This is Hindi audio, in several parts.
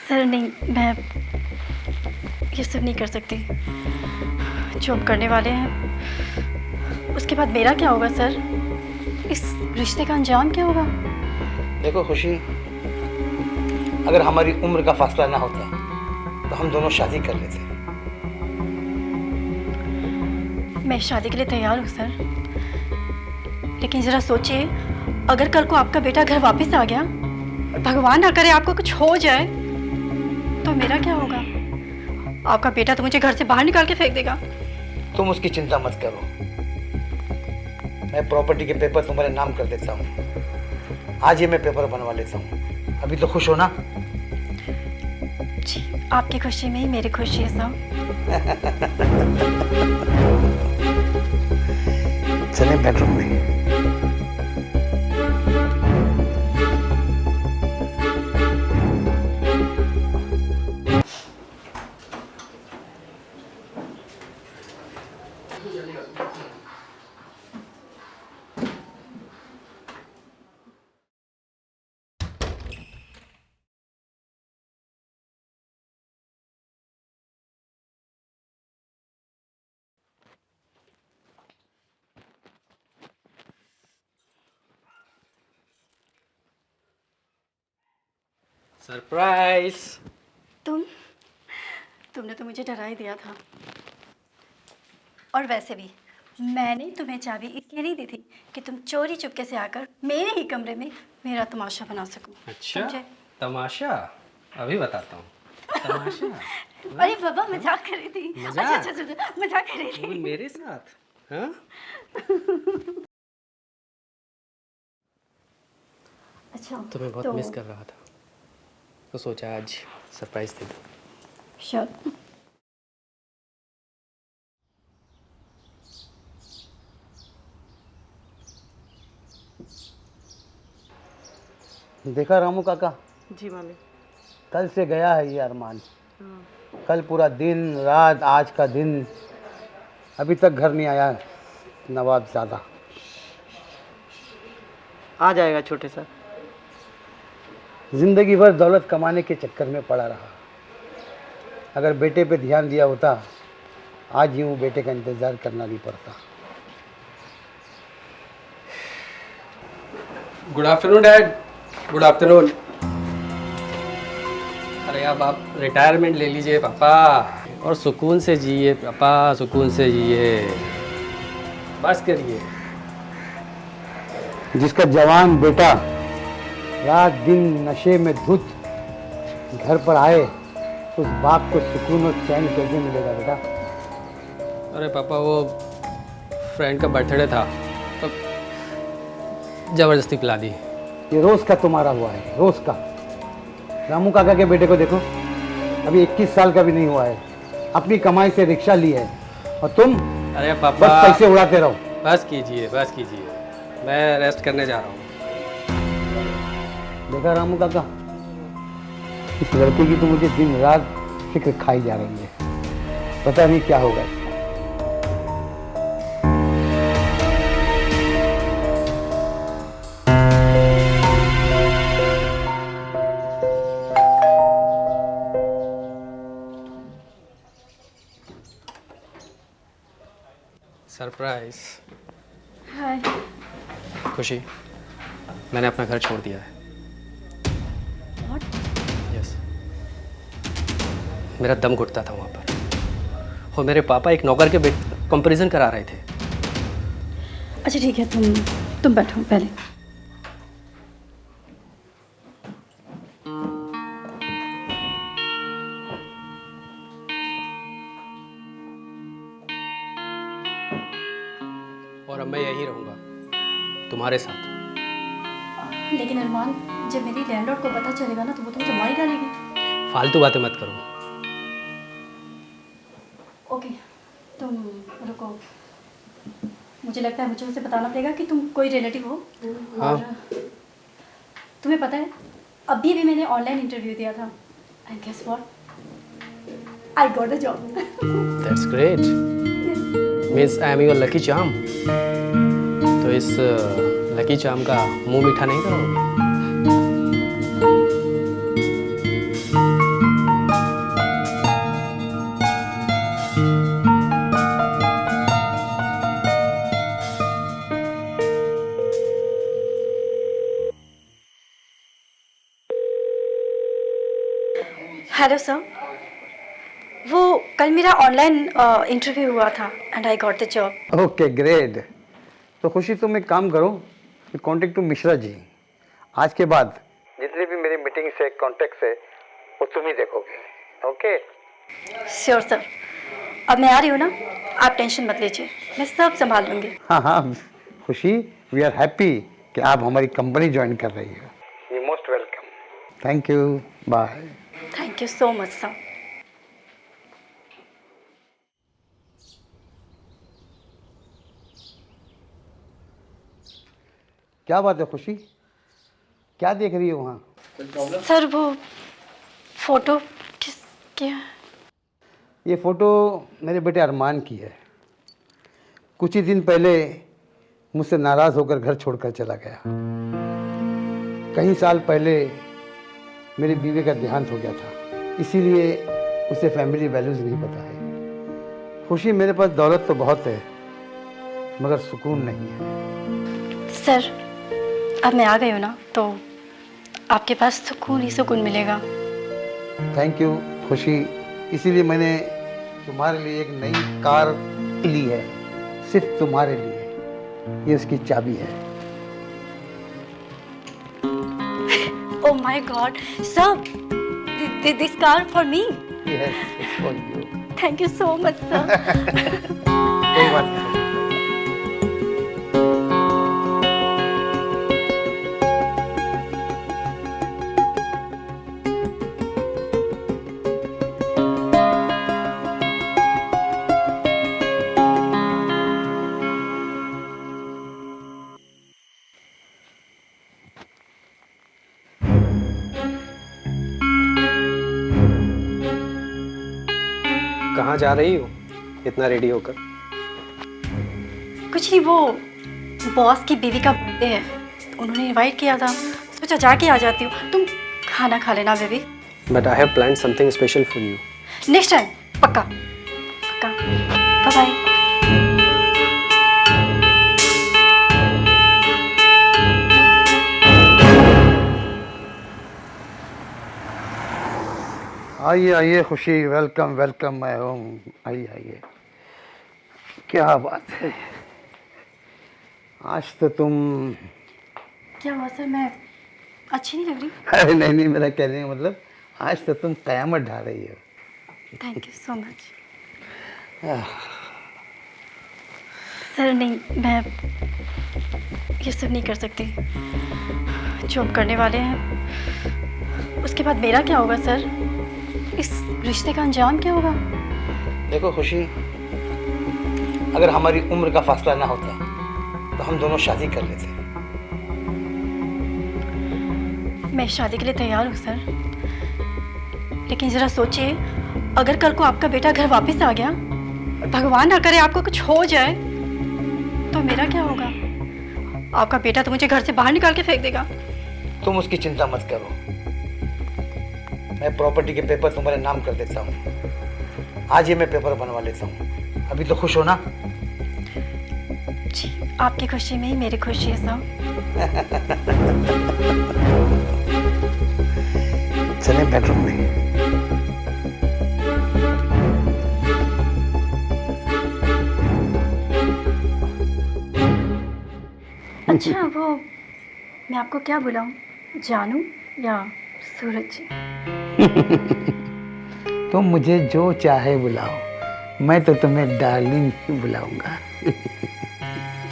सर नहीं, मैं ये सब नहीं कर सकती। जो हम करने वाले हैं उसके बाद मेरा क्या होगा सर? इस रिश्ते का अंजाम क्या होगा? देखो खुशी, अगर हमारी उम्र का फासला ना होता तो हम दोनों शादी कर लेते। मैं शादी के लिए तैयार हूँ सर, लेकिन ज़रा सोचिए, अगर कल को आपका बेटा घर वापस आ गया और भगवान ना करे आपको कुछ हो जाए तो मेरा क्या होगा? आपका बेटा तो मुझे घर से बाहर निकाल के फेंक देगा। तुम उसकी चिंता मत करो, मैं प्रॉपर्टी के पेपर तुम्हारे नाम कर देता हूँ। आज ही मैं पेपर बनवा लेता हूँ। अभी तो खुश हो ना? जी, आपकी खुशी में ही मेरी खुशी है साहब। चलें बेडरूम में। सरप्राइज। तुमने तो मुझे डरा ही दिया था। और वैसे भी मैंने तुम्हें चाबी इसलिए नहीं दी थी कि तुम चोरी चुपके से आकर मेरे ही कमरे में मेरा तमाशा बना सको। अच्छा, समझे? तमाशा अभी बताता हूँ। तमाशा? अरे बाबा, मजाक कर रही थी। मजाक? अच्छा, मजाक कर रही वो थी। मेरे साथ? हाँ? अच्छा, तुम्हें बहुत मिस कर रहा था, तो सोचा आज सरप्राइज दे दूँ। श्योर। देखा रामू काका? जी मालिक। कल से गया है ये अरमान। कल पूरा दिन रात, आज का दिन, अभी तक घर नहीं आया नवाब ज़्यादा। आ जाएगा छोटे सर। जिंदगी भर दौलत कमाने के चक्कर में पड़ा रहा। अगर बेटे पे ध्यान दिया होता, आज यूँ बेटे का इंतज़ार करना नहीं पड़ता। Good afternoon dad. Good afternoon. अरे अब आप रिटायरमेंट ले लीजिए पापा, और सुकून से जिए पापा, सुकून से जिए। बस करिए। जिसका जवान बेटा रात दिन नशे में धुत घर पर आए, उस बाप को सुकून और चैन कैसे मिलेगा बेटा? अरे पापा, वो फ्रेंड का बर्थडे था तो ज़बरदस्ती पिला दी। ये रोज़ का तुम्हारा हुआ है, रोज़ का। रामू काका के बेटे को देखो, अभी 21 साल का भी नहीं हुआ है, अपनी कमाई से रिक्शा ली है, और तुम अरे पापा, बस पैसे उड़ाते रहो। बस कीजिए, बस कीजिए, मैं रेस्ट करने जा रहा हूँ। देखा रामू काका, इस लड़के की तो मुझे दिन रात फिक्र खाई जा रही है। पता नहीं क्या होगा इसका। सरप्राइज। हाय। खुशी, मैंने अपना घर छोड़ दिया है। What? यस, मेरा दम घुटता था वहाँ पर, और मेरे पापा एक नौकर के कंपैरिजन करा रहे थे। अच्छा ठीक है, तुम बैठो पहले। और अब मैं यहीं रहूँगा तुम्हारे साथ। लेकिन अरमान, जब मेरी लैंडलॉर्ड को पता चलेगा ना तो वो तो मुझे मार ही डालेगी। फालतू बातें मत करो। ओके, तुम रुको। मुझे लगता है मुझे उसे बताना पड़ेगा कि तुम कोई रिलेटिव हो। हाँ। और तुम्हें पता है, अभी भी मैंने ऑनलाइन इंटरव्यू दिया था, and guess what, I got the job. That's great. Means I am your lucky charm. तो इस लकी चार्म का मुंह मीठा नहीं करोगे? हेलो सर, वो कल मेरा ऑनलाइन इंटरव्यू हुआ था and I got the job. Okay great. तो खुशी तुम एक काम करो, कॉन्टेक्ट टू मिश्रा जी। आज के बाद जितने भी मेरी मीटिंग से कॉन्टेक्ट है वो तुम ही देखोगे। ओके श्योर सर, अब मैं आ रही हूँ ना, आप टेंशन मत लीजिए, मैं सब संभाल लूँगी। हाँ हाँ खुशी, वी आर हैप्पी कि आप हमारी कंपनी ज्वाइन कर रही हो। You most welcome. Thank you, bye. Thank you so much sir. क्या बात है खुशी, क्या देख रही हो वहाँ? सर वो फोटो किस क्या? ये फ़ोटो मेरे बेटे अरमान की है। कुछ ही दिन पहले मुझसे नाराज़ होकर घर छोड़कर चला गया। कई साल पहले मेरी बीवी का देहांत हो गया था, इसीलिए उसे फैमिली वैल्यूज़ नहीं पता है। खुशी, मेरे पास दौलत तो बहुत है मगर सुकून नहीं है। सर अब मैं आ गई हूँ ना, तो आपके पास सुकून ही सुकून मिलेगा। थैंक यू खुशी, इसीलिए मैंने तुम्हारे लिए एक नई कार ली है, सिर्फ तुम्हारे लिए। ये उसकी चाबी है। Oh my God, sir, this car for me. Yes, it's for you. Thank you so much, sir. कोई बात नहीं। कहाँ जा रही हो इतना रेडी होकर? कुछ नहीं, वो बॉस की बीवी का बर्थडे है, तो उन्होंने इनवाइट किया था, सोचा जाके आ जाती हूँ। तुम खाना खा लेना baby. But I have planned something special for you. Next time पक्का पक्का। Bye bye. आइए आइए खुशी, वेलकम वेलकम, मैं हूँ। आइए आइए। क्या बात है, आज तो तुम। क्या हुआ सर, मैं अच्छी नहीं लग रही? अरे नहीं नहीं, मेरा कहने का मतलब आज तो तुम कयामत ढा रही हो। Thank you so much sir. नहीं, मैं ये सब नहीं कर सकती। जॉब करने वाले हैं, उसके बाद मेरा क्या होगा सर? इस रिश्ते का अंजाम क्या होगा? देखो खुशी, अगर हमारी उम्र का फासला ना होता तो हम दोनों शादी कर लेते। मैं शादी के लिए तैयार हूँ सर, लेकिन ज़रा सोचिए, अगर कल को आपका बेटा घर वापस आ गया, भगवान ना करे आपको कुछ हो जाए, तो मेरा क्या होगा? आपका बेटा तो मुझे घर से बाहर निकाल के फेंक देगा। तुम उसकी चिंता मत करो, मैं प्रॉपर्टी के पेपर तुम्हारे नाम कर देता हूँ। आज ही मैं पेपर बनवा लेता हूँ। अभी तो खुश हो ना? जी, आपकी खुशी में ही मेरी खुशी है साहब। चले बेडरूम में। अच्छा, वो मैं आपको क्या बुलाऊं, जानू या सूरज जी? तुम मुझे जो चाहे बुलाओ, मैं तो तुम्हें डार्लिंग ही बुलाऊंगा।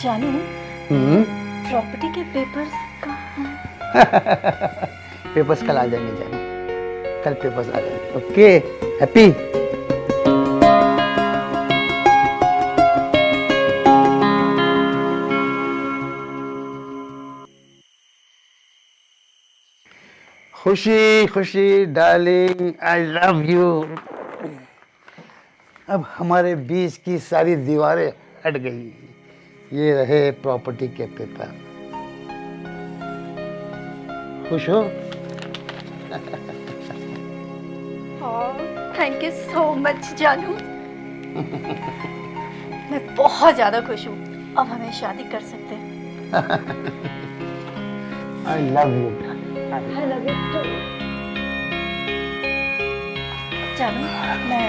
जानू, प्रॉपर्टी के पेपर्स कहाँ? पेपर्स कल आ जाएंगे जानू, कल पेपर्स आ जाएंगे। Okay, happy? खुशी खुशी डार्लिंग, आई लव यू। अब हमारे बीच की सारी दीवारें हट गई। ये रहे प्रॉपर्टी के पेपर। खुश हो? थैंक यू सो मच जानू। मैं बहुत ज़्यादा खुश हूँ, अब हमें शादी कर सकते हैं। I love you. I love you too. चलो मैं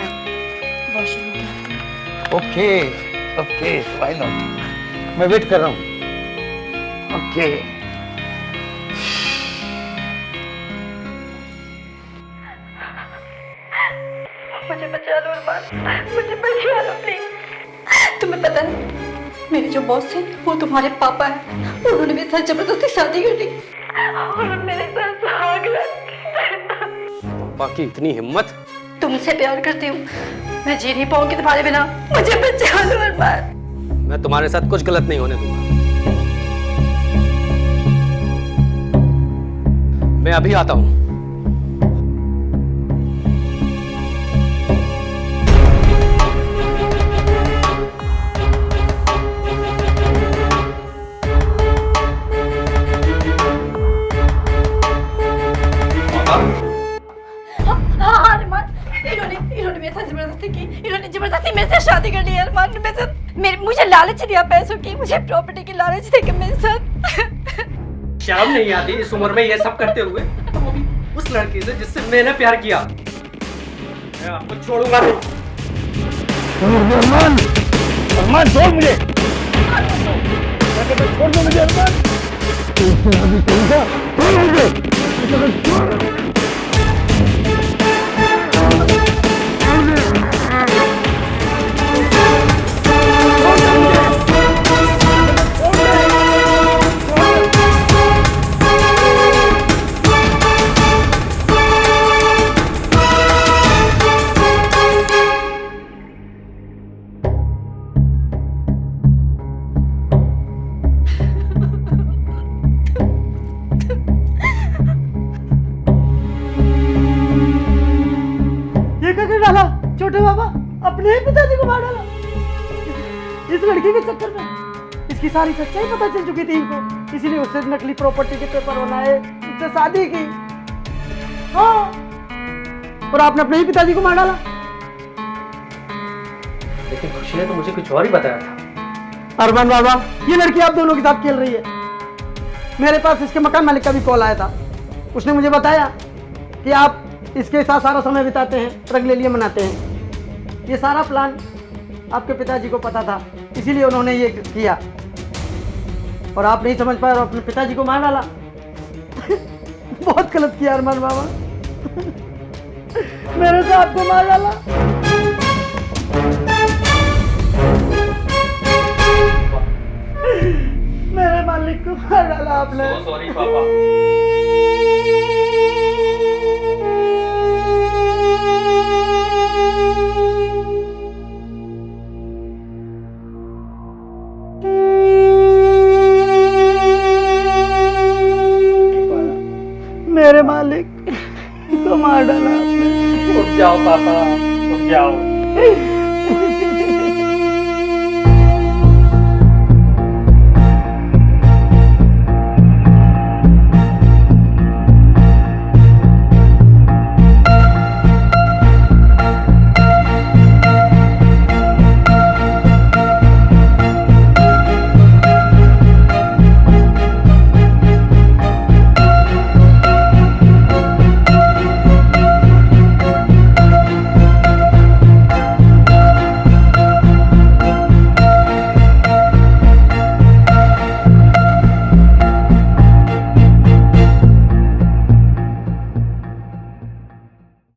वॉशरूम में जाती हूँ। ओके ओके, व्हाई नॉट, मैं वेट कर रहा हूँ। ओके मुझे बचा लो अरमान, मुझे बचा लो प्लीज। तुम्हें पता नहीं मेरे जो बॉस थे वो तुम्हारे पापा हैं। उन्होंने मेरे साथ जबरदस्ती शादी कर दी और मेरे साथ भाग पापा की इतनी हिम्मत। तुमसे प्यार करती हूँ, मैं जी नहीं पाऊंगी तुम्हारे बिना। मुझे बचा लो अरमान। मैं तुम्हारे साथ कुछ गलत नहीं होने दूंगा। मैं अभी आता हूँ। हाँ अरमान, इन्होंने मेरे साथ जबरदस्ती की। इन्होंने जबरदस्ती मेरे से शादी कर ली है अरमान। मुझे लालच दिया पैसों की, मुझे प्रॉपर्टी की लालच थी कि मेरे साथ। शर्म नहीं आती इस उम्र में ये सब करते हुए? वो भी उस लड़की से जिससे मैंने प्यार किया। मैं आपको छोड़ूंगा नहीं। अरमान, अरमान छोड़ मुझे, छोड़ दो मुझे अरमान। अभी करूँगा, छोड़ मुझे। डाला छोटे बाबा, अपने ही पिताजी को मार डाला इस लड़की के चक्कर में। इसकी सारी सच्चाई पता चल चुकी थी इनको, इसीलिए उससे नकली प्रॉपर्टी के पेपर बनाए, उससे शादी की। हाँ, और आपने अपने ही पिताजी को मार डाला। लेकिन खुशी ने तो मुझे कुछ और ही बताया था। अरमान बाबा, ये लड़की आप दोनों के साथ खेल रही है। मेरे पास इसके मकान मालिक का भी कॉल आया था। उसने मुझे बताया कि आप इसके साथ सारा समय बिताते हैं, रंग ले लिए मनाते हैं। ये सारा प्लान आपके पिताजी को पता था, इसीलिए उन्होंने ये किया। और आप नहीं समझ पाए और अपने पिताजी को मार डाला। बहुत गलत किया अरमान बाबा। मेरे से आपको मार डाला। मेरे मालिक को मार डाला आपने। सॉरी पापा। मेरे मालिक को मार डाला आपने। उठ जाओ पापा, उठ जाओ।